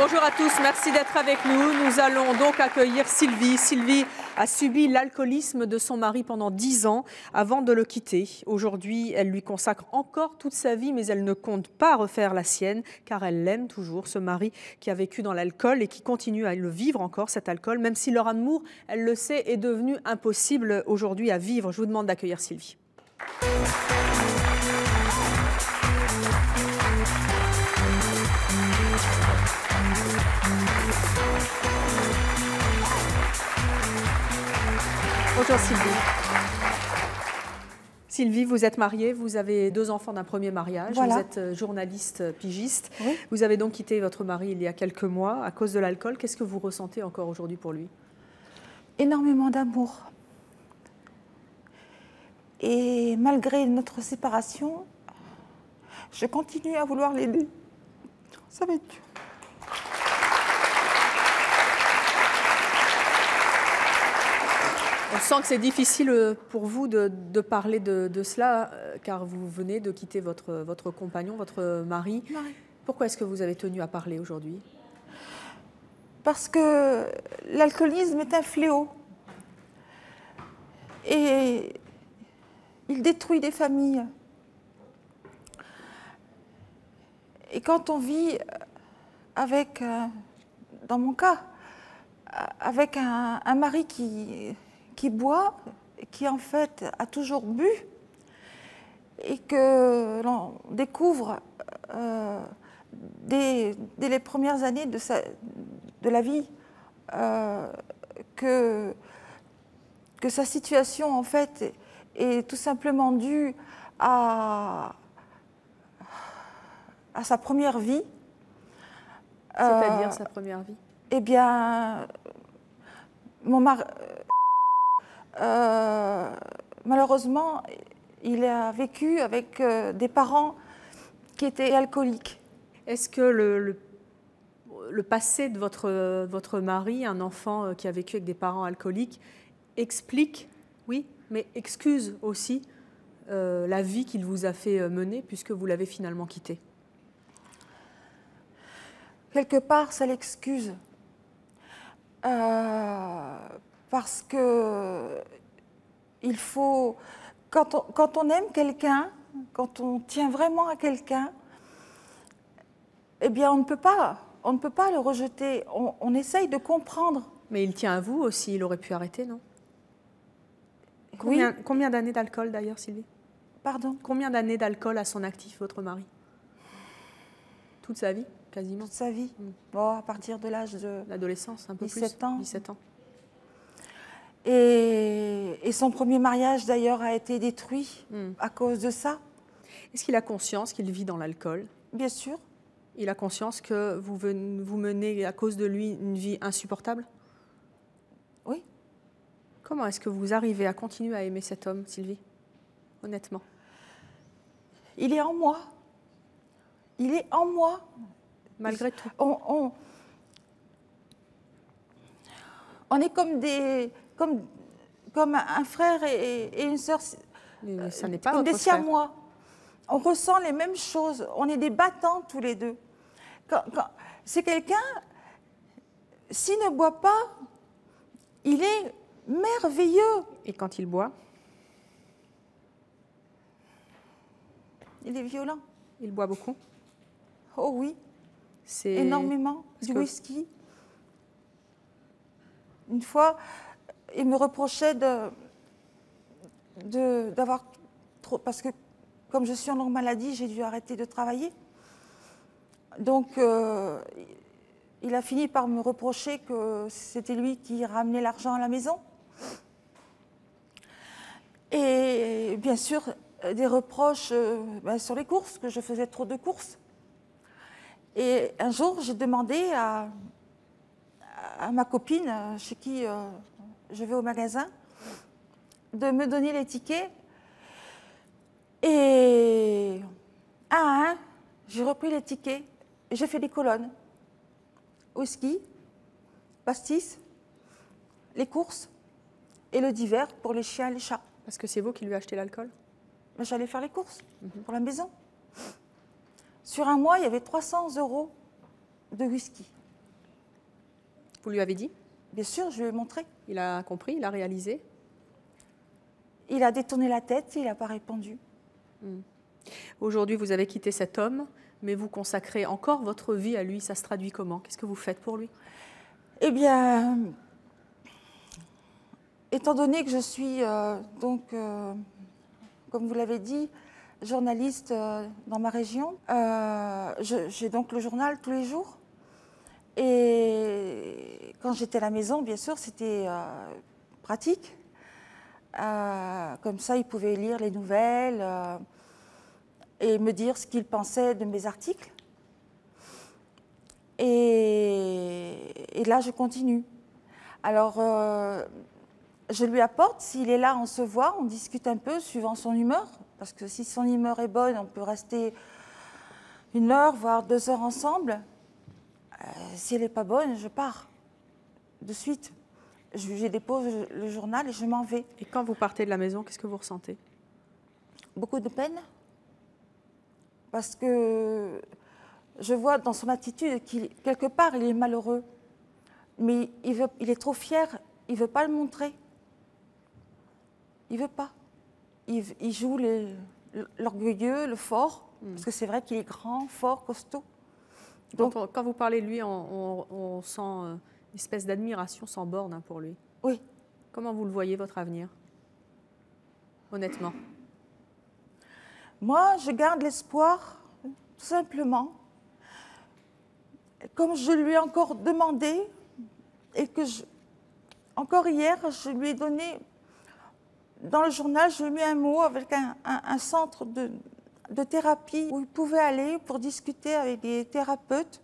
Bonjour à tous, merci d'être avec nous. Nous allons donc accueillir Sylvie. Sylvie a subi l'alcoolisme de son mari pendant 10 ans avant de le quitter. Aujourd'hui, elle lui consacre encore toute sa vie, mais elle ne compte pas refaire la sienne, car elle l'aime toujours, ce mari qui a vécu dans l'alcool et qui continue à le vivre encore, cet alcool, même si leur amour, elle le sait, est devenu impossible aujourd'hui à vivre. Je vous demande d'accueillir Sylvie. Bonjour Sylvie. Sylvie, vous êtes mariée, vous avez 2 enfants d'un premier mariage, Voilà. Vous êtes journaliste pigiste. Oui. Vous avez donc quitté votre mari il y a quelques mois à cause de l'alcool. Qu'est-ce que vous ressentez encore aujourd'hui pour lui? Énormément d'amour. Et malgré notre séparation, je continue à vouloir l'aider. Ça va être dur. On sent que c'est difficile pour vous de parler de cela, car vous venez de quitter votre compagnon, votre mari. Oui. Pourquoi est-ce que vous avez tenu à parler aujourd'hui? Parce que l'alcoolisme est un fléau. Et il détruit des familles. Et quand on vit avec, dans mon cas, avec un mari qui boit, qui en fait a toujours bu, et que l'on découvre dès les premières années de la vie que sa situation en fait est tout simplement due à sa première vie. C'est-à-dire sa première vie? Eh bien, mon mari, malheureusement, il a vécu avec des parents qui étaient alcooliques. Est-ce que le passé de votre mari, un enfant qui a vécu avec des parents alcooliques, explique, oui, mais excuse aussi la vie qu'il vous a fait mener puisque vous l'avez finalement quitté? Quelque part, ça l'excuse. Parce que il faut, quand on aime quelqu'un, quand on tient vraiment à quelqu'un, eh bien on ne peut pas le rejeter. On essaye de comprendre. Mais il tient à vous aussi, il aurait pu arrêter, non? Oui. Combien d'années d'alcool d'ailleurs, Sylvie? Pardon? Combien d'années d'alcool à son actif, votre mari? Toute sa vie, quasiment? Toute sa vie. Bon, à partir de l'âge de l'adolescence, un peu 17 plus. ans. 17 ans. Et son premier mariage, d'ailleurs, a été détruit à cause de ça. Est-ce qu'il a conscience qu'il vit dans l'alcool? Bien sûr. Il a conscience que vous menez, à cause de lui, une vie insupportable? Oui. Comment est-ce que vous arrivez à continuer à aimer cet homme, Sylvie? Honnêtement. Il est en moi. Il est en moi. Malgré tout. On est comme un frère et une sœur. Mais ça n'est pas comme votre des frère. siamois. On ressent les mêmes choses. On est des battants tous les deux. C'est quelqu'un, s'il ne boit pas, il est merveilleux. Et quand il boit? Il est violent. Il boit beaucoup? Oh oui, C'est énormément. Du whisky. Une fois, il me reprochait d'avoir trop... Parce que comme je suis en longue maladie, j'ai dû arrêter de travailler. Donc, il a fini par me reprocher que c'était lui qui ramenait l'argent à la maison. Et bien sûr, des reproches sur les courses, que je faisais trop de courses. Et un jour, j'ai demandé à ma copine, chez qui je vais au magasin, de me donner les tickets. Et un à un, j'ai repris les tickets et j'ai fait des colonnes. Whisky, pastis, les courses et le divers pour les chiens et les chats. Parce que c'est vous qui lui achetez l'alcool? J'allais faire les courses pour la maison. Sur un mois, il y avait 300 € de whisky. Vous lui avez dit? Bien sûr, je lui ai montré. Il a compris, il a réalisé? Il a détourné la tête, il n'a pas répondu. Aujourd'hui, vous avez quitté cet homme, mais vous consacrez encore votre vie à lui. Ça se traduit comment? Qu'est-ce que vous faites pour lui? Eh bien, étant donné que je suis, comme vous l'avez dit, journaliste dans ma région, j'ai donc le journal tous les jours. Et quand j'étais à la maison, bien sûr, c'était pratique. Comme ça, il pouvait lire les nouvelles et me dire ce qu'il pensait de mes articles. Et là, je continue. Alors, je lui apporte, s'il est là, on se voit, on discute un peu suivant son humeur. Parce que si son humeur est bonne, on peut rester 1 heure, voire 2 heures ensemble. Si elle n'est pas bonne, je pars de suite. Je dépose le journal et je m'en vais. Et quand vous partez de la maison, qu'est-ce que vous ressentez? Beaucoup de peine. Parce que je vois dans son attitude quelque part, il est malheureux. Mais il est trop fier, il ne veut pas le montrer. Il ne veut pas. Il joue l'orgueilleux, le fort, parce que c'est vrai qu'il est grand, fort, costaud. Donc, quand vous parlez de lui, on sent une espèce d'admiration sans borne pour lui. Oui. Comment vous le voyez, votre avenir? Honnêtement. Moi, je garde l'espoir, tout simplement. Comme je lui ai encore demandé, et que encore hier, je lui ai donné, dans le journal, je lui ai mis un mot avec un centre de thérapie où il pouvait aller pour discuter avec des thérapeutes.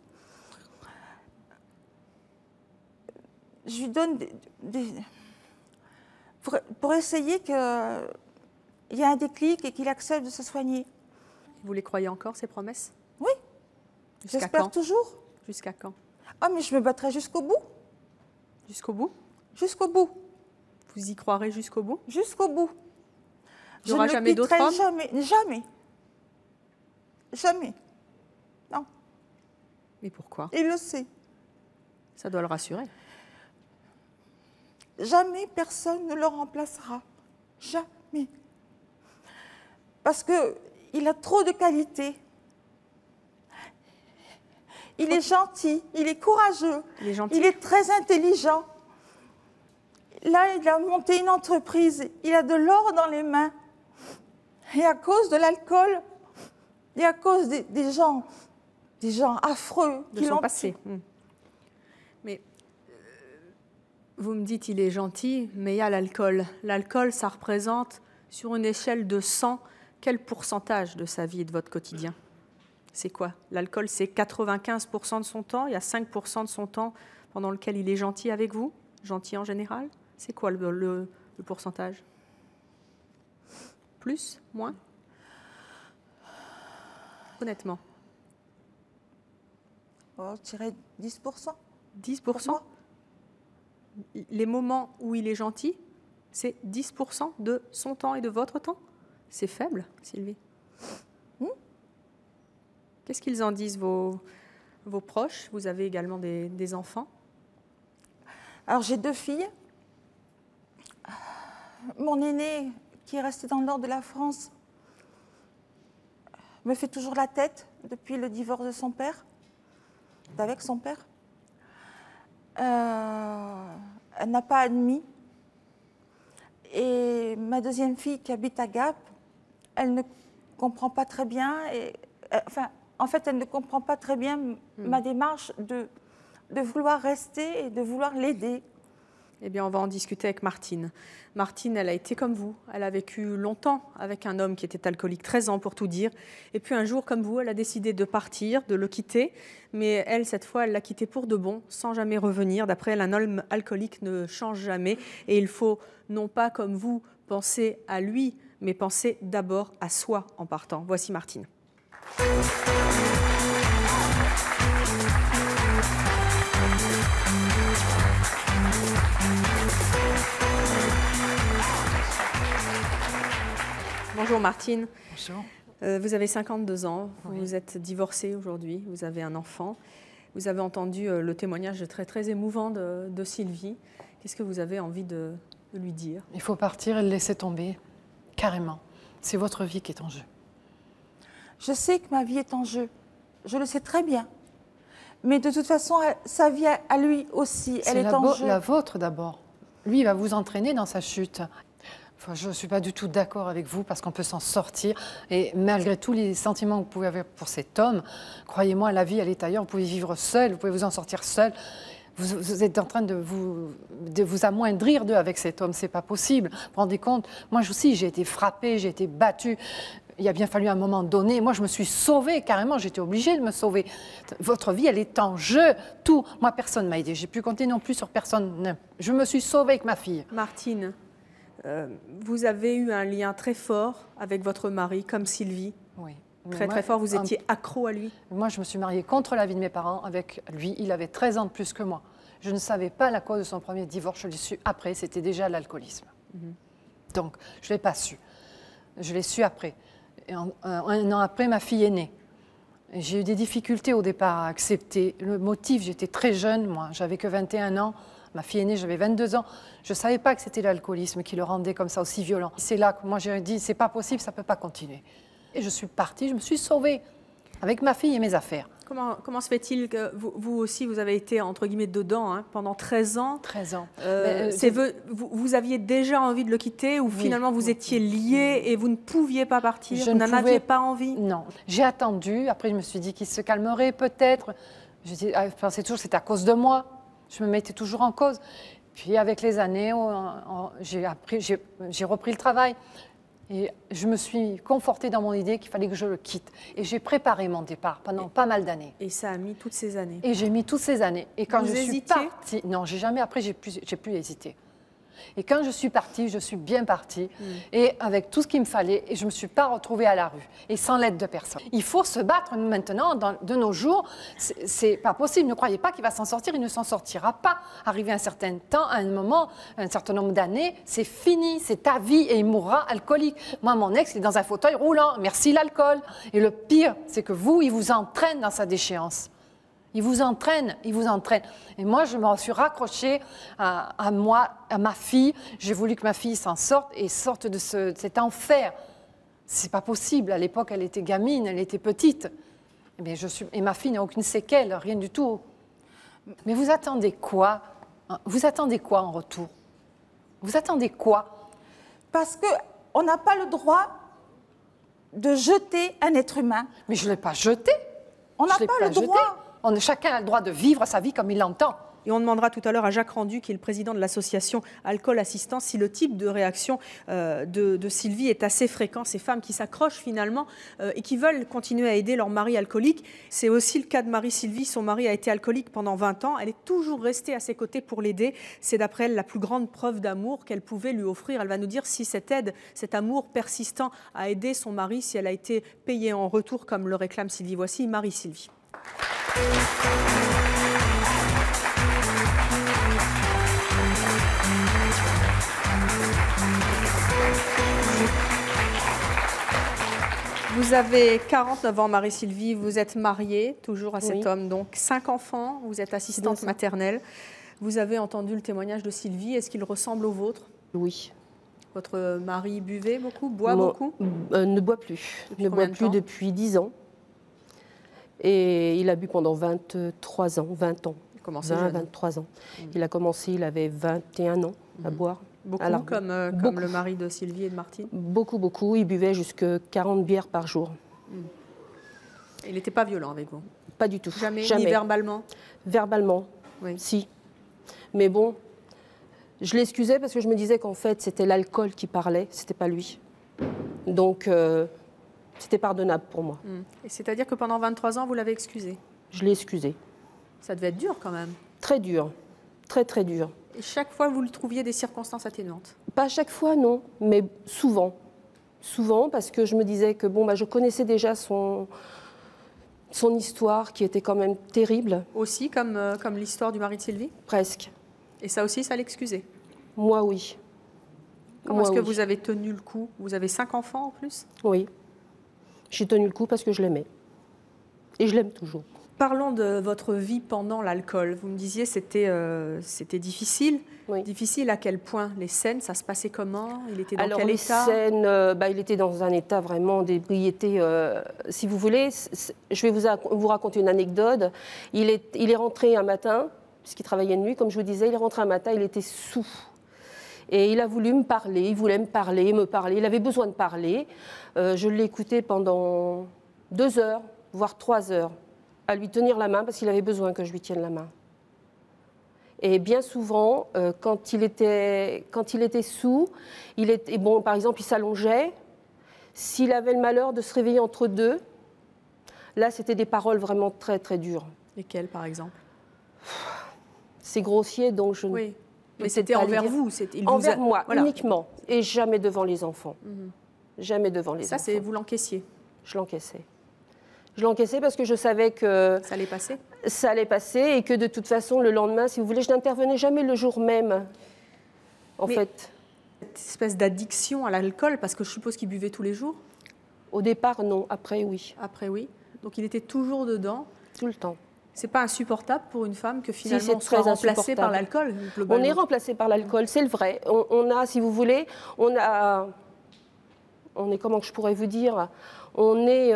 Je lui donne pour essayer qu'il y ait un déclic et qu'il accepte de se soigner. Vous les croyez encore, ces promesses? Oui, j'espère toujours. Jusqu'à quand? Ah, mais je me battrai jusqu'au bout. Jusqu'au bout? Jusqu'au bout. Vous y croirez jusqu'au bout? Jusqu'au bout. Il n'y aura jamais d'autres hommes? Jamais, jamais. Jamais. Non. Mais pourquoi? Il le sait. Ça doit le rassurer. Jamais personne ne le remplacera. Jamais. Parce qu'il a trop de qualités. Il est gentil, il est courageux, il est très intelligent. Là, il a monté une entreprise, il a de l'or dans les mains. Et à cause de l'alcool, et à cause des gens affreux de son passé. Mais vous me dites il est gentil, mais il y a l'alcool. L'alcool, ça représente, sur une échelle de 100, quel pourcentage de sa vie et de votre quotidien? C'est quoi? L'alcool, c'est 95% de son temps. Il y a 5% de son temps pendant lequel il est gentil avec vous, gentil en général. C'est quoi le pourcentage? Plus? Moins? Honnêtement. Oh, je dirais 10%. 10%? Les moments où il est gentil, c'est 10% de son temps et de votre temps? C'est faible, Sylvie. Qu'est-ce qu'ils en disent, vos proches? Vous avez également des enfants? Alors, j'ai 2 filles. Mon aînée, qui est restée dans le nord de la France, me fait toujours la tête depuis le divorce de son père, d'avec son père. Elle n'a pas admis. Et ma 2e fille, qui habite à Gap, elle ne comprend pas très bien. En fait, elle ne comprend pas très bien ma démarche de vouloir rester et de vouloir l'aider. Eh bien, on va en discuter avec Martine. Martine, elle a été comme vous. Elle a vécu longtemps avec un homme qui était alcoolique, 13 ans pour tout dire. Et puis un jour, comme vous, elle a décidé de partir, de le quitter. Mais elle, cette fois, elle l'a quitté pour de bon, sans jamais revenir. D'après elle, un homme alcoolique ne change jamais. Et il faut, non pas comme vous, penser à lui, mais penser d'abord à soi en partant. Voici Martine. Bonjour Martine. Bonjour. Vous avez 52 ans, vous êtes divorcée aujourd'hui, vous avez un enfant. Vous avez entendu le témoignage très, très émouvant de Sylvie. Qu'est-ce que vous avez envie de lui dire? Il faut partir et le laisser tomber, carrément. C'est votre vie qui est en jeu. Je sais que ma vie est en jeu. Je le sais très bien. Mais de toute façon, sa vie à lui aussi, elle est en jeu. C'est la vôtre d'abord. Lui, il va vous entraîner dans sa chute. Enfin, je ne suis pas du tout d'accord avec vous parce qu'on peut s'en sortir. Et malgré tous les sentiments que vous pouvez avoir pour cet homme, croyez-moi, la vie, elle est ailleurs. Vous pouvez vivre seul, vous pouvez vous en sortir seul. Vous êtes en train de vous amoindrir d'eux avec cet homme. Ce n'est pas possible. Vous vous rendez compte? Moi aussi, j'ai été frappée, j'ai été battue. Il a bien fallu un moment donné. Moi, je me suis sauvée, carrément. J'étais obligée de me sauver. Votre vie, elle est en jeu. Tout. Moi, personne ne m'a aidée. Je n'ai plus compté non plus sur personne. Je me suis sauvée avec ma fille. Martine, vous avez eu un lien très fort avec votre mari, comme Sylvie. Oui. Très fort. Vous étiez accro à lui. Moi, je me suis mariée contre l'avis de mes parents avec lui. Il avait 13 ans de plus que moi. Je ne savais pas la cause de son premier divorce. Je l'ai su après. C'était déjà l'alcoolisme. Donc, je ne l'ai pas su. Je l'ai su après. Et un an après, ma fille est née. J'ai eu des difficultés au départ à accepter. Le motif, j'étais très jeune, moi, j'avais que 21 ans. Ma fille est née, j'avais 22 ans. Je ne savais pas que c'était l'alcoolisme qui le rendait comme ça, aussi violent. C'est là que moi j'ai dit, c'est pas possible, ça ne peut pas continuer. Et je suis partie, je me suis sauvée avec ma fille et mes affaires. Comment se fait-il que vous aussi, vous avez été, entre guillemets, dedans pendant 13 ans 13 ans. Vous aviez déjà envie de le quitter ou finalement vous étiez liés et vous ne pouviez pas partir? Vous n'en aviez pas envie? Non. J'ai attendu. Après, je me suis dit qu'il se calmerait peut-être. Je pensais toujours que c'était à cause de moi. Je me mettais toujours en cause. Puis avec les années, j'ai repris le travail. Et je me suis confortée dans mon idée qu'il fallait que je le quitte. Et j'ai préparé mon départ pendant pas mal d'années. Et ça a mis toutes ces années? Et j'ai mis toutes ces années. Et quand vous je suis partie... Non, j'ai jamais... Après, j'ai plus hésité. Et quand je suis partie, je suis bien partie. Et avec tout ce qu'il me fallait, et je ne me suis pas retrouvée à la rue. Et sans l'aide de personne. Il faut se battre maintenant, de nos jours. C'est pas possible. Ne croyez pas qu'il va s'en sortir. Il ne s'en sortira pas. Arrivé à un certain temps, à un moment, un certain nombre d'années, c'est fini. C'est ta vie et il mourra alcoolique. Moi, mon ex, il est dans un fauteuil roulant. Merci l'alcool. Et le pire, c'est que vous, il vous entraîne dans sa déchéance. Il vous entraîne, il vous entraîne. Et moi, je me suis raccrochée à ma fille. J'ai voulu que ma fille s'en sorte et sorte de cet enfer. C'est pas possible. À l'époque, elle était gamine, elle était petite. Et ma fille n'a aucune séquelle, rien du tout. Mais vous attendez quoi? Vous attendez quoi en retour? Vous attendez quoi? Parce qu'on n'a pas le droit de jeter un être humain. Mais je ne l'ai pas jeté. On n'a pas le droit. Chacun a le droit de vivre sa vie comme il l'entend. Et on demandera tout à l'heure à Jacques Rendu, qui est le président de l'association Alcool Assistance, si le type de réaction de Sylvie est assez fréquent. Ces femmes qui s'accrochent finalement et qui veulent continuer à aider leur mari alcoolique. C'est aussi le cas de Marie-Sylvie. Son mari a été alcoolique pendant 20 ans. Elle est toujours restée à ses côtés pour l'aider. C'est d'après elle la plus grande preuve d'amour qu'elle pouvait lui offrir. Elle va nous dire si cette aide, cet amour persistant a aidé son mari, si elle a été payée en retour comme le réclame Sylvie. Voici Marie-Sylvie. Vous avez 49 ans, Marie-Sylvie, vous êtes mariée toujours à cet homme, donc 5 enfants, vous êtes assistante maternelle. Vous avez entendu le témoignage de Sylvie, est-ce qu'il ressemble au vôtre? Oui. Votre mari buvait beaucoup, boit beaucoup? Ne boit plus. Ne boit plus depuis 10 ans. Et il a bu pendant 23 ans, 20 ans. Il a commencé jeune. 23 ans. Il a commencé, il avait 21 ans à boire. Beaucoup, comme le mari de Sylvie et de Martine? Beaucoup, beaucoup. Il buvait jusqu'à 40 bières par jour. Il n'était pas violent avec vous? Pas du tout. Jamais. Ni verbalement? Verbalement, oui. Si. Mais bon, je l'excusais parce que je me disais qu'en fait, c'était l'alcool qui parlait, c'était pas lui. Donc, c'était pardonnable pour moi. Et c'est-à-dire que pendant 23 ans, vous l'avez excusé? Je l'ai excusé. Ça devait être dur quand même? Très dur. Très, très dur. Et chaque fois, vous le trouviez des circonstances atténuantes? Pas à chaque fois, non, mais souvent. Souvent, parce que je me disais que bon, je connaissais déjà son histoire qui était quand même terrible. Aussi, comme l'histoire du mari de Sylvie? Presque. Et ça aussi, ça l'excusait? Moi, oui. Comment est-ce que vous avez tenu le coup? Vous avez 5 enfants en plus? Oui. J'ai tenu le coup parce que je l'aimais. Et je l'aime toujours. Parlons de votre vie pendant l'alcool. Vous me disiez que c'était difficile. Oui. Difficile à quel point? Les scènes, ça se passait comment? Il était dans Alors, quel les état? scènes, il était dans un état vraiment d'ébriété. Si vous voulez, je vais vous raconter une anecdote. Il est rentré un matin, puisqu'il travaillait de nuit, comme je vous disais, il est rentré un matin, il était saoul. Et il a voulu me parler, il voulait me parler, il avait besoin de parler. Je l'ai écouté pendant 2 heures, voire 3 heures, à lui tenir la main, parce qu'il avait besoin que je lui tienne la main. Et bien souvent, quand il était saoul, par exemple, il s'allongeait. S'il avait le malheur de se réveiller entre deux, là, c'était des paroles vraiment très, très dures. Lesquelles, par exemple? C'est grossier, donc je ne... Oui, mais c'était envers vous. Envers moi, voilà. Uniquement. Et jamais devant les enfants. Jamais devant les enfants. Ça, vous l'encaissiez? Je l'encaissais. Je l'encaissais parce que je savais que... Ça allait passer? Ça allait passer et que de toute façon, le lendemain, si vous voulez, je n'intervenais jamais le jour même, en fait. Cette espèce d'addiction à l'alcool, parce que je suppose qu'il buvait tous les jours? Au départ, non. Après, oui. Après, oui. Donc, il était toujours dedans? Tout le temps. C'est pas insupportable pour une femme que finalement si, on soit remplacée par l'alcool? On est remplacé par l'alcool, c'est le vrai. On a, si vous voulez, on est, comment je pourrais vous dire, on est...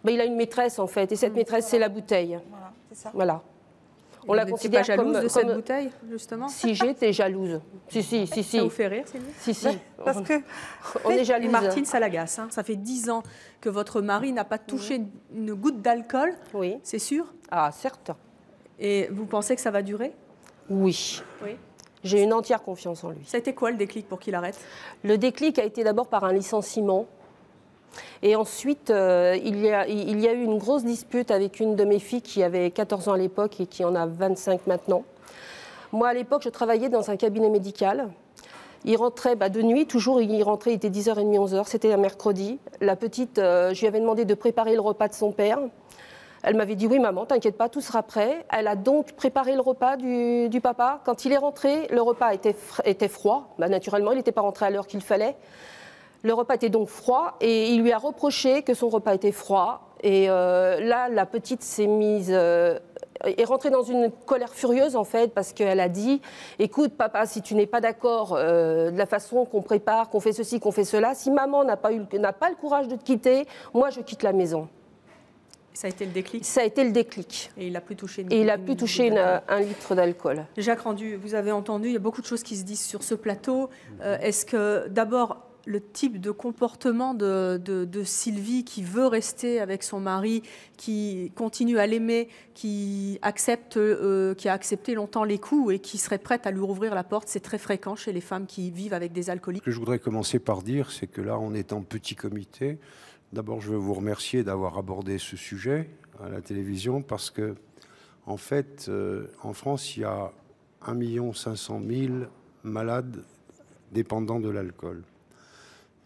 il a une maîtresse, en fait, et cette maîtresse, c'est la bouteille. Voilà, c'est ça. Voilà. On la considère pas jalouse de cette bouteille, justement? Si, j'étais jalouse. Si. Ça vous fait rire, Sylvie? Si. Parce que... On est jalouse. Et Martine, ça l'agace. Ça fait 10 ans que votre mari n'a pas touché une goutte d'alcool. Oui. C'est sûr? Ah, certes. Et vous pensez que ça va durer? Oui. Oui. J'ai une entière confiance en lui. Ça a été quoi le déclic pour qu'il arrête? Le déclic a été d'abord par un licenciement. Et ensuite, il y a eu une grosse dispute avec une de mes filles qui avait 14 ans à l'époque et qui en a 25 maintenant. Moi, à l'époque, je travaillais dans un cabinet médical. Il rentrait de nuit, toujours, il rentrait, il était 10h30, 11h, c'était un mercredi. La petite, je lui avais demandé de préparer le repas de son père. Elle m'avait dit, oui maman, t'inquiète pas, tout sera prêt. Elle a donc préparé le repas du papa. Quand il est rentré, le repas était froid. Naturellement, il n'était pas rentré à l'heure qu'il fallait. Le repas était donc froid et il lui a reproché que son repas était froid. Et là, la petite est rentrée dans une colère furieuse en fait parce qu'elle a dit « Écoute papa, si tu n'es pas d'accord de la façon qu'on prépare, qu'on fait ceci, qu'on fait cela, si maman n'a pas le courage de te quitter, moi je quitte la maison. » Ça a été le déclic? Ça a été le déclic. Et il n'a plus touché un litre d'alcool. Jacques Rendu, vous avez entendu, il y a beaucoup de choses qui se disent sur ce plateau. Est-ce que d'abord, le type de comportement de Sylvie qui veut rester avec son mari, qui continue à l'aimer, qui a accepté longtemps les coups et qui serait prête à lui rouvrir la porte, c'est très fréquent chez les femmes qui vivent avec des alcooliques? Ce que je voudrais commencer par dire, c'est que là, on est en petit comité. D'abord, je veux vous remercier d'avoir abordé ce sujet à la télévision parce que, en fait, en France, il y a 1 500 000 malades dépendants de l'alcool.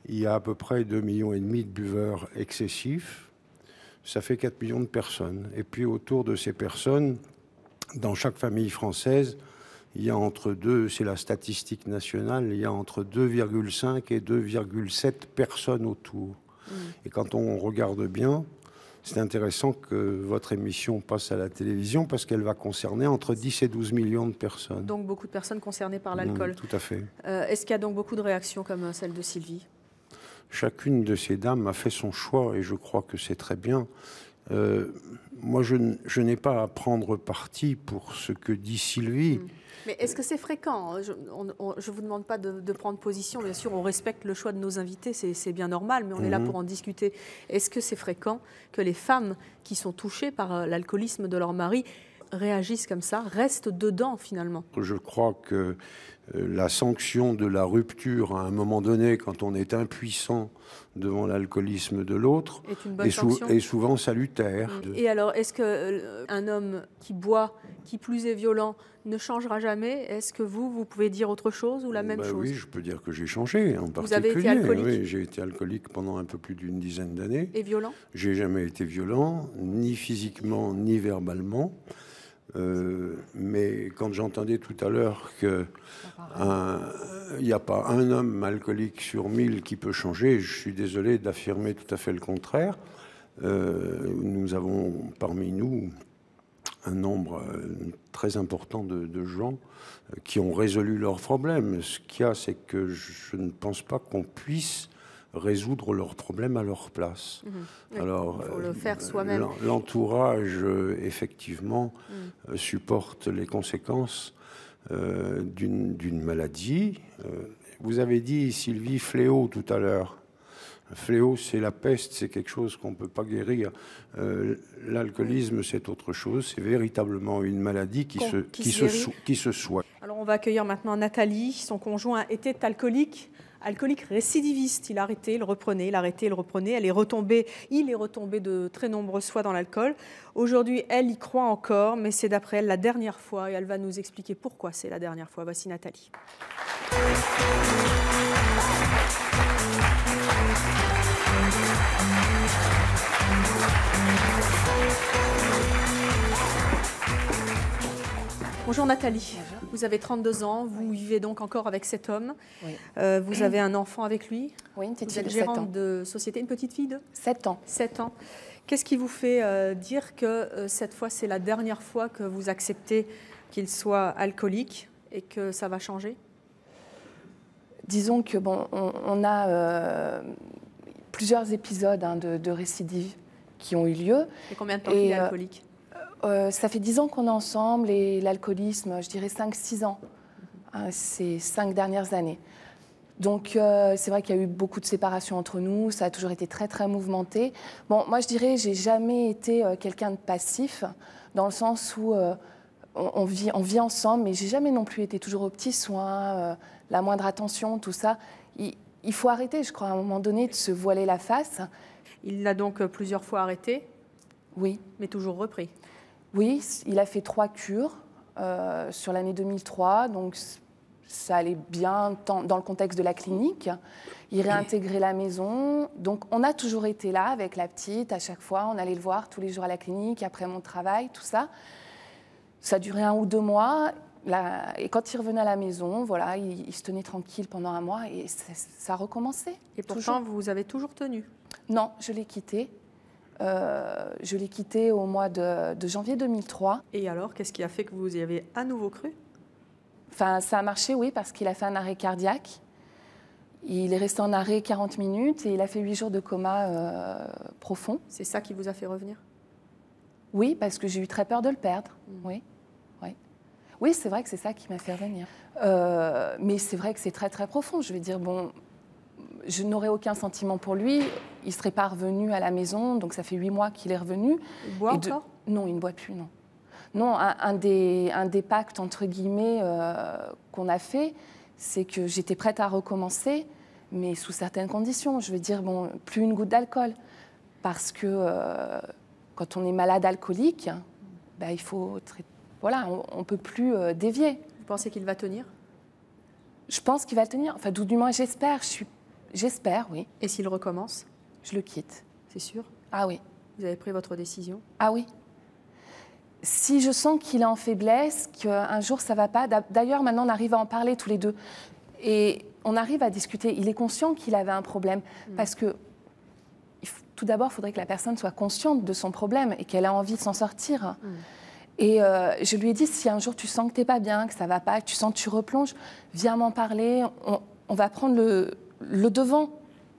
Il y a à peu près 2,5 millions de buveurs excessifs. Ça fait 4 millions de personnes. Et puis, autour de ces personnes, dans chaque famille française, il y a c'est la statistique nationale, il y a entre 2,5 et 2,7 personnes autour. Et quand on regarde bien, c'est intéressant que votre émission passe à la télévision parce qu'elle va concerner entre 10 et 12 millions de personnes. Donc beaucoup de personnes concernées par l'alcool. Tout à fait. Est-ce qu'il y a donc beaucoup de réactions comme celle de Sylvie? Chacune de ces dames a fait son choix et je crois que c'est très bien. Moi, je n'ai pas à prendre parti pour ce que dit Sylvie. Mais est-ce que c'est fréquent? Je ne vous demande pas de prendre position. Bien sûr, on respecte le choix de nos invités, c'est bien normal, mais on est là pour en discuter. Est-ce que c'est fréquent que les femmes qui sont touchées par l'alcoolisme de leur mari réagissent comme ça, restent dedans finalement? Je crois que la sanction de la rupture à un moment donné, quand on est impuissant devant l'alcoolisme de l'autre, est souvent salutaire. Et alors, est-ce qu'un homme qui boit, qui plus est violent, ne changera jamais? Est-ce que vous pouvez dire autre chose ou la même chose? Oui, je peux dire que j'ai changé en particulier. Vous avez été alcoolique? Oui, j'ai été alcoolique pendant un peu plus d'une dizaine d'années. Et violent? J'ai jamais été violent, ni physiquement, ni verbalement. Mais quand j'entendais tout à l'heure qu'il n'y a pas un homme alcoolique sur 1000 qui peut changer, je suis désolé d'affirmer tout à fait le contraire. Nous avons parmi nous un nombre très important de gens qui ont résolu leurs problèmes. Ce qu'il y a, c'est que je ne pense pas qu'on puisse résoudre leurs problèmes à leur place. Alors, il faut le faire soi-même. L'entourage, effectivement, supporte les conséquences d'une maladie. Vous avez dit, Sylvie, fléau tout à l'heure. Fléau, c'est la peste, c'est quelque chose qu'on ne peut pas guérir. L'alcoolisme, c'est autre chose. C'est véritablement une maladie qui se soigne. Alors, on va accueillir maintenant Nathalie. Son conjoint était alcoolique récidiviste. Il arrêtait, il reprenait, il arrêtait, il reprenait. Il est retombé de très nombreuses fois dans l'alcool. Aujourd'hui, elle y croit encore, mais c'est d'après elle la dernière fois. Et elle va nous expliquer pourquoi c'est la dernière fois. Voici Nathalie. Bonjour Nathalie. Bonjour. Vous avez 32 ans, vous vivez donc encore avec cet homme. Oui. Vous avez un enfant avec lui. Oui, une petite vous fille êtes de 7 ans. gérante de société, une petite fille de 7 ans. 7 ans. Qu'est-ce qui vous fait dire que cette fois, c'est la dernière fois que vous acceptez qu'il soit alcoolique et que ça va changer? Disons que bon, on a plusieurs épisodes de récidive qui ont eu lieu. Et combien de temps qu'il est alcoolique? Ça fait 10 ans qu'on est ensemble et l'alcoolisme, je dirais 5-6 ans, ces 5 dernières années. Donc c'est vrai qu'il y a eu beaucoup de séparations entre nous, ça a toujours été très très mouvementé. Bon, moi je dirais, j'ai jamais été quelqu'un de passif, dans le sens où on vit ensemble, mais j'ai jamais non plus été toujours aux petits soins, la moindre attention, tout ça. Il faut arrêter, je crois, à un moment donné, de se voiler la face. Il l'a donc plusieurs fois arrêté? Oui. Mais toujours repris? Oui, il a fait 3 cures sur l'année 2003, donc ça allait bien dans le contexte de la clinique. Il réintégrait la maison, donc on a toujours été là avec la petite, à chaque fois, on allait le voir tous les jours à la clinique, après mon travail, tout ça. Ça durait 1 ou 2 mois, et quand il revenait à la maison, voilà, il se tenait tranquille pendant 1 mois, et ça recommençait. Et pourtant, vous avez toujours tenu? Non, je l'ai quitté. Je l'ai quitté au mois de janvier 2003. Et alors, qu'est-ce qui a fait que vous y avez à nouveau cru? Enfin, ça a marché, oui, parce qu'il a fait un arrêt cardiaque. Il est resté en arrêt 40 minutes et il a fait 8 jours de coma profond. C'est ça qui vous a fait revenir? Oui, parce que j'ai eu très peur de le perdre. Oui, oui. Oui, c'est vrai que c'est ça qui m'a fait revenir. Mais c'est vrai que c'est très, très profond. Je veux dire, bon, je n'aurais aucun sentiment pour lui. Il ne serait pas revenu à la maison, donc ça fait 8 mois qu'il est revenu. Il boit encore? Non, il ne boit plus, non. Non, un des pactes, entre guillemets, qu'on a fait, c'est que j'étais prête à recommencer, mais sous certaines conditions. Je veux dire, bon, plus une goutte d'alcool. Parce que quand on est malade alcoolique, ben, il faut... Voilà, on ne peut plus dévier. Vous pensez qu'il va tenir? Je pense qu'il va tenir. Enfin, du moins, j'espère. J'espère, oui. Et s'il recommence? Je le quitte. C'est sûr? Ah oui. Vous avez pris votre décision? Ah oui. Si je sens qu'il est en faiblesse, qu'un jour ça ne va pas, d'ailleurs maintenant on arrive à en parler tous les deux, et on arrive à discuter, il est conscient qu'il avait un problème, parce que tout d'abord il faudrait que la personne soit consciente de son problème et qu'elle a envie de s'en sortir. Et je lui ai dit, si un jour tu sens que tu n'es pas bien, que ça ne va pas, que tu sens que tu replonges, viens m'en parler, on va prendre le devant,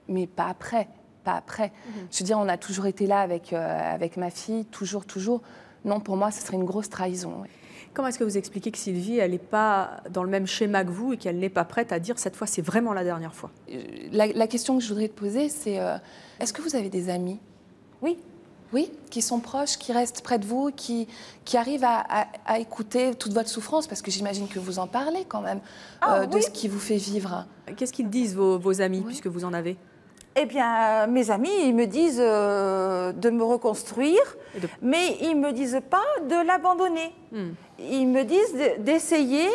mais pas après. Pas après. Je veux dire, on a toujours été là avec ma fille, toujours. Non, pour moi, ce serait une grosse trahison. Oui. Comment est-ce que vous expliquez que Sylvie, elle n'est pas dans le même schéma que vous et qu'elle n'est pas prête à dire cette fois, c'est vraiment la dernière fois? La question que je voudrais te poser, c'est est-ce que vous avez des amis? Oui. Oui, qui sont proches, qui restent près de vous, qui arrivent à écouter toute votre souffrance, parce que j'imagine que vous en parlez quand même, de ce qui vous fait vivre. Qu'est-ce qu'ils disent, vos amis, puisque vous en avez? Eh bien, mes amis, ils me disent de me reconstruire, mais ils ne me disent pas de l'abandonner. Ils me disent d'essayer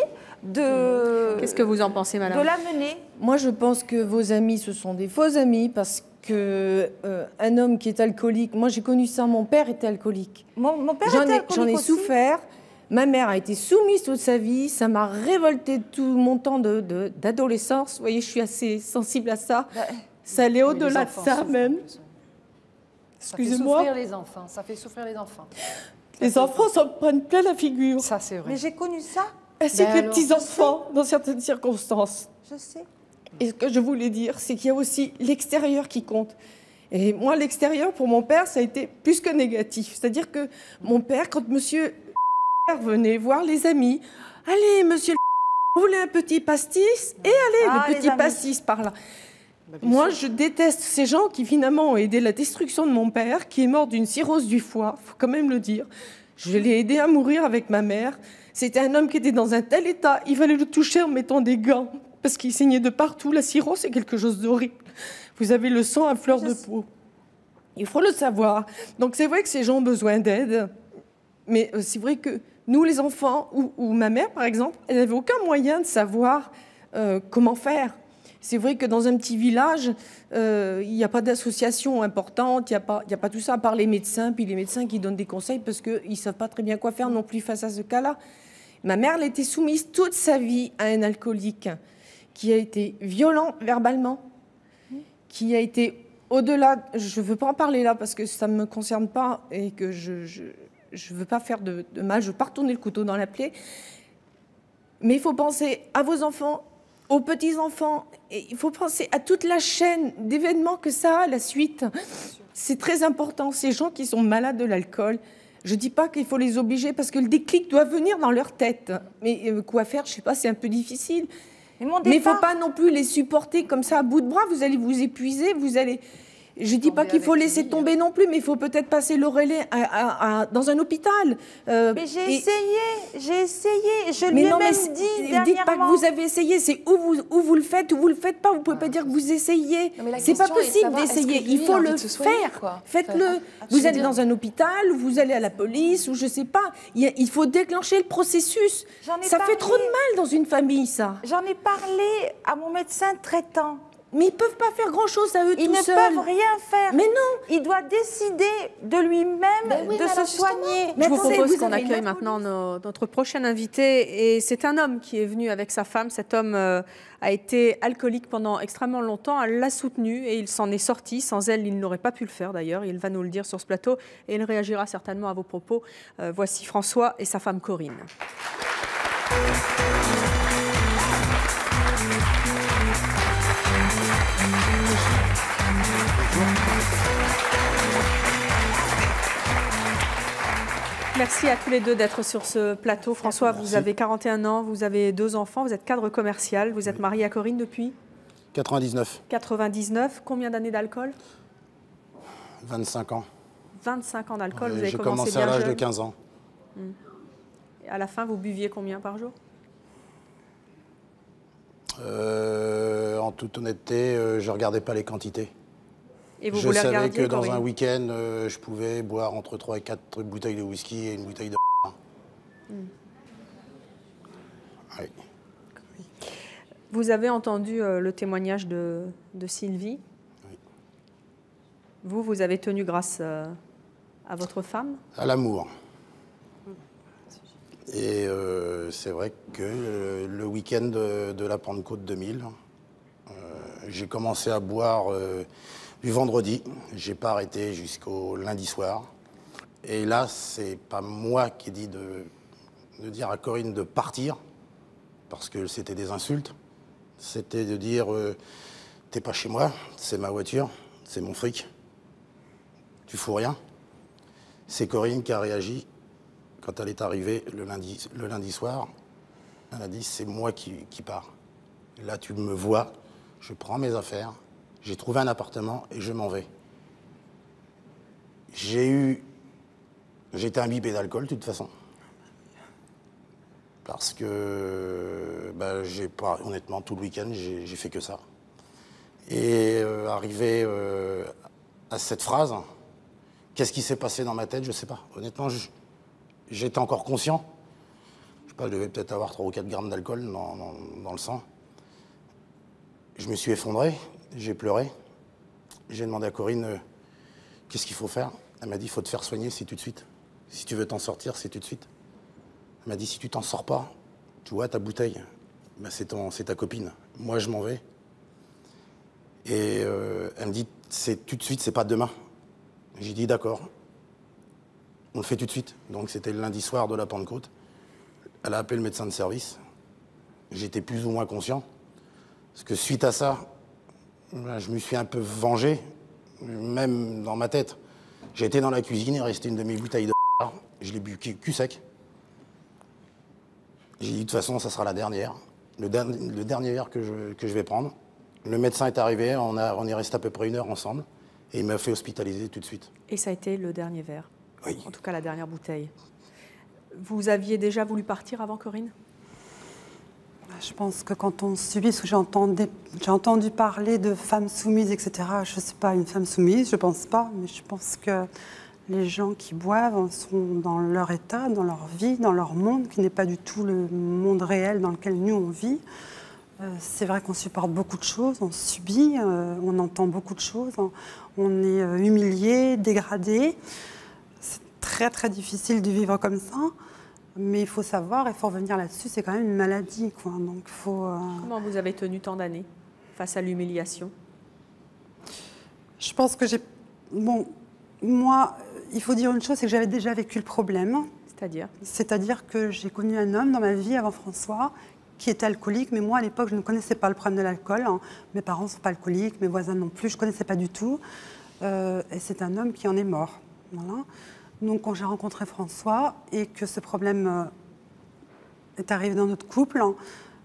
de... Qu'est-ce que vous en pensez, madame? De l'amener. Moi, je pense que vos amis, ce sont des faux amis, parce qu'un homme qui est alcoolique... Moi, j'ai connu ça, mon père était alcoolique. Mon père était alcoolique J'en ai aussi. souffert. Ma mère a été soumise toute sa vie. Ça m'a révolté tout mon temps d'adolescence. Vous voyez, je suis assez sensible à ça. Ça allait au-delà de ça, même. Ça fait Excusez-moi. souffrir les enfants, ça fait souffrir les enfants. Les enfants s'en prennent plein la figure. Ça, c'est vrai. Mais j'ai connu ça, Ainsi que les alors, petits-enfants, dans certaines circonstances. je sais. Et ce que je voulais dire, c'est qu'il y a aussi l'extérieur qui compte. Et moi, l'extérieur, pour mon père, ça a été plus que négatif. C'est-à-dire que mon père, quand monsieur venait voir les amis, « Allez, monsieur, vous voulez un petit pastis ?» Et allez, Ah, le les petit amis. pastis par là. Bah, bien Moi, sûr. je déteste ces gens qui, finalement, ont aidé la destruction de mon père, qui est mort d'une cirrhose du foie, il faut quand même le dire. Je l'ai aidé à mourir avec ma mère. C'était un homme qui était dans un tel état, il fallait le toucher en mettant des gants, parce qu'il saignait de partout. La cirrhose, c'est quelque chose d'horrible. Vous avez le sang à fleur de peau. Il faut le savoir. Donc c'est vrai que ces gens ont besoin d'aide, mais c'est vrai que nous, les enfants, ou ma mère, par exemple, elle n'avait aucun moyen de savoir comment faire. C'est vrai que dans un petit village, il n'y a pas d'association importante, il n'y a pas tout ça, à part les médecins, puis les médecins qui donnent des conseils parce qu'ils ne savent pas très bien quoi faire non plus face à ce cas-là. Ma mère, elle a été soumise toute sa vie à un alcoolique qui a été violent verbalement, qui a été au-delà, je ne veux pas en parler là parce que ça ne me concerne pas et que je ne veux pas faire de mal, je ne veux pas retourner le couteau dans la plaie. Mais il faut penser à vos enfants, aux petits-enfants, et il faut penser à toute la chaîne d'événements que ça a, la suite. C'est très important, ces gens qui sont malades de l'alcool. Je ne dis pas qu'il faut les obliger parce que le déclic doit venir dans leur tête. Mais quoi faire, je ne sais pas, c'est un peu difficile. Mais mon Mais il ne faut départ- pas non plus les supporter comme ça à bout de bras. Vous allez vous épuiser, vous allez... Je ne dis pas Tomber qu'il faut avec laisser lui. tomber non plus, mais il faut peut-être passer le relais dans un hôpital. Mais j'ai essayé, je Mais lui ai non, mais même dit dites pas dernièrement. que vous avez essayé, c'est où vous le faites ou vous le faites pas. Vous pouvez pas dire que vous essayez. Non, mais la C'est pas question est de possible savoir, est-ce que d'essayer. lui, Il il faut a envie le de se soigner, faire. quoi. Faites-le. Enfin, Vous allez absolument. dans un hôpital, ou vous allez à la police, ou je sais pas. Il faut déclencher le processus. J'en ai Ça fait parlé. trop de mal dans une famille, ça. J'en ai parlé à mon médecin traitant. Mais ils peuvent pas faire grand-chose à eux Ils tout ne seuls. peuvent rien faire. Mais non. Il doit décider de lui-même Ben oui, de mais se alors, justement, soigner. Mais Je vous attendez, propose vous qu'on avez accueille la maintenant notre prochain invité. Et c'est un homme qui est venu avec sa femme. Cet homme a été alcoolique pendant extrêmement longtemps. Elle l'a soutenu et il s'en est sorti. Sans elle, il n'aurait pas pu le faire d'ailleurs. Il va nous le dire sur ce plateau et il réagira certainement à vos propos. Voici François et sa femme Corinne. Merci à tous les deux d'être sur ce plateau. François, vous avez 41 ans, vous avez 2 enfants, vous êtes cadre commercial, vous êtes marié à Corinne depuis 99, 99. Combien d'années d'alcool? 25 ans. 25 ans d'alcool, vous avez J'ai commencé commencé à bien l'âge de jeune. 15 ans. Et à la fin, vous buviez combien par jour? En toute honnêteté, je ne regardais pas les quantités. Et vous Je les savais regardiez, que dans Corinne? un week-end, je pouvais boire entre 3 et 4 bouteilles de whisky et une bouteille de... Oui. Vous avez entendu le témoignage de Sylvie. Oui. Vous avez tenu grâce à votre femme. À l'amour. Et c'est vrai que le week-end de la Pentecôte 2000, j'ai commencé à boire du vendredi. J'ai pas arrêté jusqu'au lundi soir. Et là, c'est pas moi qui ai dit de dire à Corinne de partir, parce que c'était des insultes. C'était de dire t'es pas chez moi, c'est ma voiture, c'est mon fric. Tu fous rien. C'est Corinne qui a réagi. Quand elle est arrivée le lundi soir, elle a dit c'est moi qui pars. Là, tu me vois, je prends mes affaires, j'ai trouvé un appartement et je m'en vais. J'étais imbibé d'alcool de toute façon. Parce que, honnêtement, tout le week-end, j'ai fait que ça. Et arrivé à cette phrase, qu'est-ce qui s'est passé dans ma tête, je ne sais pas. Honnêtement, j'étais encore conscient. Je sais pas, je devais peut-être avoir 3 ou 4 grammes d'alcool dans le sang. Je me suis effondré, j'ai pleuré. J'ai demandé à Corinne, qu'est-ce qu'il faut faire? Elle m'a dit, il faut te faire soigner, c'est tout de suite. Si tu veux t'en sortir, c'est tout de suite. Elle m'a dit, si tu t'en sors pas, tu vois, ta bouteille, c'est ta copine. Moi, je m'en vais. Et elle me dit, c'est tout de suite, c'est pas demain. J'ai dit d'accord, on le fait tout de suite. Donc c'était le lundi soir de la Pentecôte. Elle a appelé le médecin de service. J'étais plus ou moins conscient. Parce que suite à ça, je me suis un peu vengé, même dans ma tête. J'ai été dans la cuisine, il restait une demi-bouteille de je l'ai bu cul sec. J'ai dit de toute façon, ça sera la dernière. Le dernier verre que je vais prendre. Le médecin est arrivé, on est resté à peu près 1 heure ensemble. Et il m'a fait hospitaliser tout de suite. Et ça a été le dernier verre? Oui. En tout cas, la dernière bouteille. Vous aviez déjà voulu partir avant, Corinne? Je pense que quand on subit, parce que j'ai entendu parler de femmes soumises, etc. Je ne suis pas une femme soumise, je ne pense pas, mais je pense que les gens qui boivent sont dans leur état, dans leur vie, dans leur monde, qui n'est pas du tout le monde réel dans lequel nous on vit. C'est vrai qu'on supporte beaucoup de choses, on subit, on entend beaucoup de choses, on est humilié, dégradé. C'est très très difficile de vivre comme ça, mais il faut savoir, il faut revenir là-dessus, c'est quand même une maladie, quoi. Donc faut. Comment vous avez tenu tant d'années face à l'humiliation? Je pense que j'ai. Bon, moi, il faut dire une chose, c'est que j'avais déjà vécu le problème. C'est-à-dire? C'est-à-dire que j'ai connu un homme dans ma vie avant François qui était alcoolique, mais moi à l'époque je ne connaissais pas le problème de l'alcool. Mes parents ne sont pas alcooliques, mes voisins non plus, je ne connaissais pas du tout. Et c'est un homme qui en est mort. Voilà. Donc quand j'ai rencontré François et que ce problème est arrivé dans notre couple,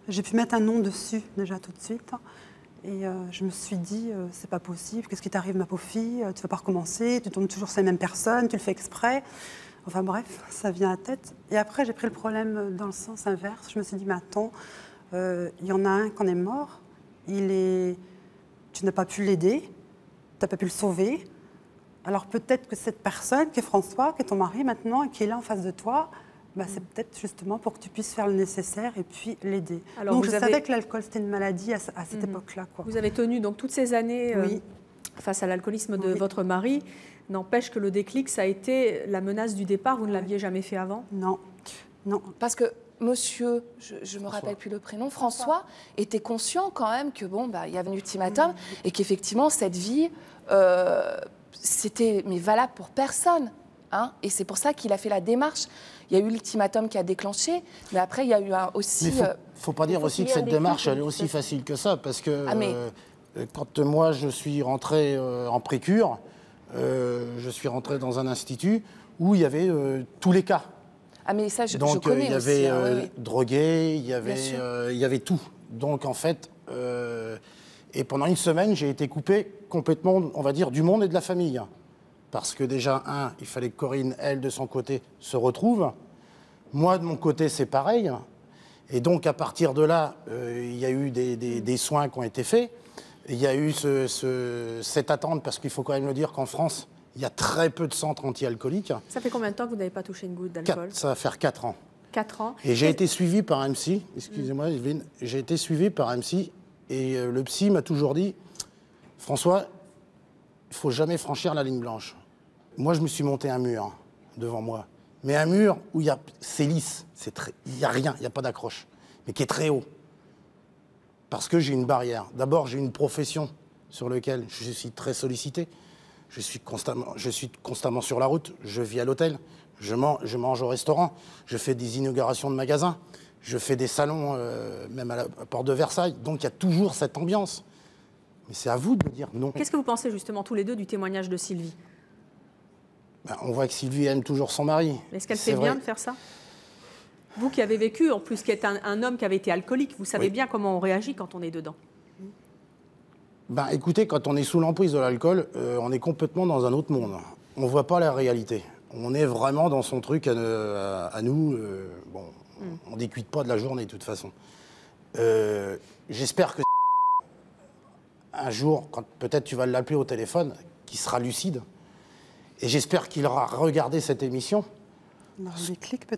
j'ai pu mettre un nom dessus déjà tout de suite. Et je me suis dit, c'est pas possible, qu'est-ce qui t'arrive ma pauvre fille? Tu ne vas pas recommencer, tu tombes toujours sur les mêmes personnes, tu le fais exprès. Enfin bref, ça vient à tête. Et après, j'ai pris le problème dans le sens inverse. Je me suis dit, mais attends, il y en a un qui en est mort. Tu n'as pas pu l'aider, tu n'as pas pu le sauver. Alors peut-être que cette personne, qui est François, qui est ton mari maintenant, et qui est là en face de toi, bah, c'est peut-être justement pour que tu puisses faire le nécessaire et puis l'aider. Donc je savais que l'alcool, c'était une maladie à cette époque-là, quoi. Vous avez tenu donc toutes ces années face à l'alcoolisme de votre mari. N'empêche que le déclic, ça a été la menace du départ. Vous ne l'aviez jamais fait avant? Non, non. Parce que monsieur, je ne me rappelle plus le prénom, François, était conscient quand même que bon, bah, il y avait un ultimatum et qu'effectivement, cette vie, c'était valable pour personne. Hein, et c'est pour ça qu'il a fait la démarche. Il y a eu l'ultimatum qui a déclenché, mais après, il y a eu aussi... Mais il ne faut pas dire aussi que cette démarche, elle est aussi facile que ça, parce que quand moi, je suis rentré en précure, je suis rentré dans un institut où il y avait tous les cas. Ah mais ça, je Donc, connais il y avait aussi, drogués, il y avait tout. Donc en fait, et pendant 1 semaine, j'ai été coupé complètement, on va dire, du monde et de la famille. Parce que déjà, il fallait que Corinne, elle, de son côté, se retrouve. Moi, de mon côté, c'est pareil. Et donc, à partir de là, il y a eu des soins qui ont été faits. Il y a eu cette attente, parce qu'il faut quand même le dire qu'en France, il y a très peu de centres anti-alcooliques. Ça fait combien de temps que vous n'avez pas touché une goutte d'alcool? Ça va faire 4 ans. 4 ans. Et j'ai été suivi par un psy, excusez-moi, Evelyne, j'ai été suivi par un psy, et le psy m'a toujours dit, François, il ne faut jamais franchir la ligne blanche. Moi, je me suis monté un mur devant moi, mais un mur où c'est lisse, il n'y a rien, il n'y a pas d'accroche, mais qui est très haut. Parce que j'ai une barrière. D'abord, j'ai une profession sur laquelle je suis très sollicité. Je suis constamment sur la route, je vis à l'hôtel, je mange au restaurant, je fais des inaugurations de magasins, je fais des salons, même à la porte de Versailles. Donc il y a toujours cette ambiance. Mais c'est à vous de me dire non. Qu'est-ce que vous pensez justement tous les deux du témoignage de Sylvie? On voit que Sylvie aime toujours son mari. Est-ce qu'elle fait bien de faire ça? Vous qui avez vécu, en plus qui êtes un homme qui avait été alcoolique, vous savez bien comment on réagit quand on est dedans. Écoutez, quand on est sous l'emprise de l'alcool, on est complètement dans un autre monde. On ne voit pas la réalité. On est vraiment dans son truc à nous. On ne décuite pas de la journée, de toute façon. J'espère que un jour, quand peut-être tu vas l'appeler au téléphone, qu'il sera lucide. Et j'espère qu'il aura regardé cette émission.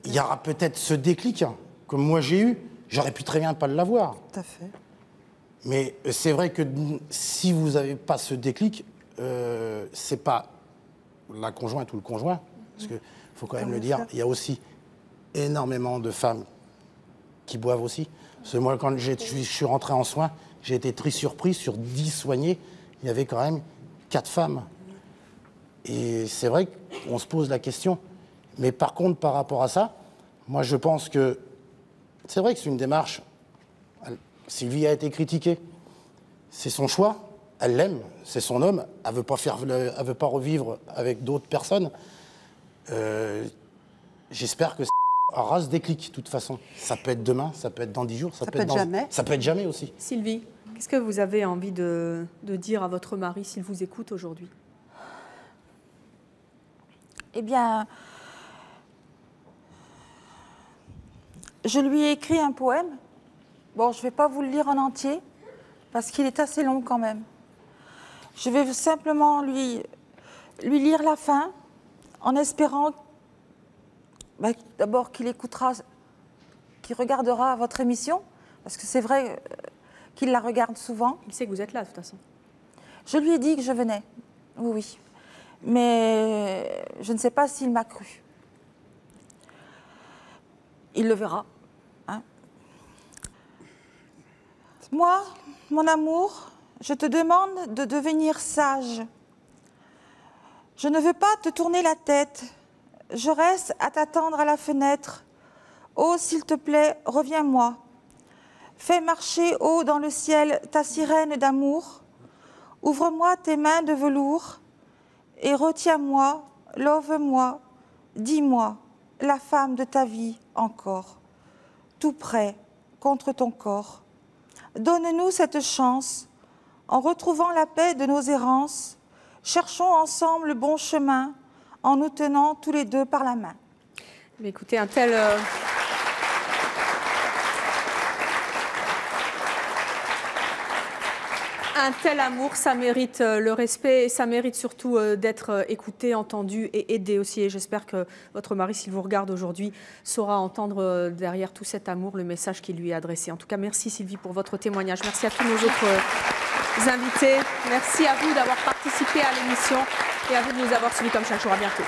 Il y aura peut-être ce déclic, comme moi j'ai eu. J'aurais pu très bien pas l'avoir. Tout à fait. Mais c'est vrai que si vous n'avez pas ce déclic, c'est pas la conjointe ou le conjoint, parce qu'il faut quand même le dire, il y a aussi énormément de femmes qui boivent aussi. Parce que moi, quand je suis rentré en soins, j'ai été très surpris, sur 10 soignés, il y avait quand même 4 femmes. Et c'est vrai qu'on se pose la question. Mais par contre, par rapport à ça, moi je pense que c'est vrai que c'est une démarche. Sylvie a été critiquée. C'est son choix, elle l'aime, c'est son homme, elle ne veut pas revivre avec d'autres personnes. J'espère que ça aura ce déclic, de toute façon. Ça peut être demain, ça peut être dans 10 jours, ça peut être jamais. Ça peut être jamais aussi. Sylvie, qu'est-ce que vous avez envie de dire à votre mari s'il vous écoute aujourd'hui? Eh bien, je lui ai écrit un poème. Bon, je ne vais pas vous le lire en entier, parce qu'il est assez long quand même. Je vais simplement lui lire la fin, en espérant d'abord qu'il écoutera, qu'il regardera votre émission, parce que c'est vrai qu'il la regarde souvent. Il sait que vous êtes là, de toute façon. Je lui ai dit que je venais, oui, oui. Mais je ne sais pas s'il m'a cru. Il le verra. Hein. Moi, mon amour, je te demande de devenir sage. Je ne veux pas te tourner la tête. Je reste à t'attendre à la fenêtre. Oh, s'il te plaît, reviens-moi. Fais marcher haut dans le ciel ta sirène d'amour. Ouvre-moi tes mains de velours et retiens-moi, love-moi, dis-moi, la femme de ta vie encore, tout près, contre ton corps. Donne-nous cette chance, en retrouvant la paix de nos errances, cherchons ensemble le bon chemin, en nous tenant tous les deux par la main. Mais écoutez, un tel amour, ça mérite le respect et ça mérite surtout d'être écouté, entendu et aidé aussi. Et j'espère que votre mari, s'il vous regarde aujourd'hui, saura entendre derrière tout cet amour le message qui lui est adressé. En tout cas, merci Sylvie pour votre témoignage. Merci à tous nos autres invités. Merci à vous d'avoir participé à l'émission et à vous de nous avoir suivis comme chaque jour. À bientôt.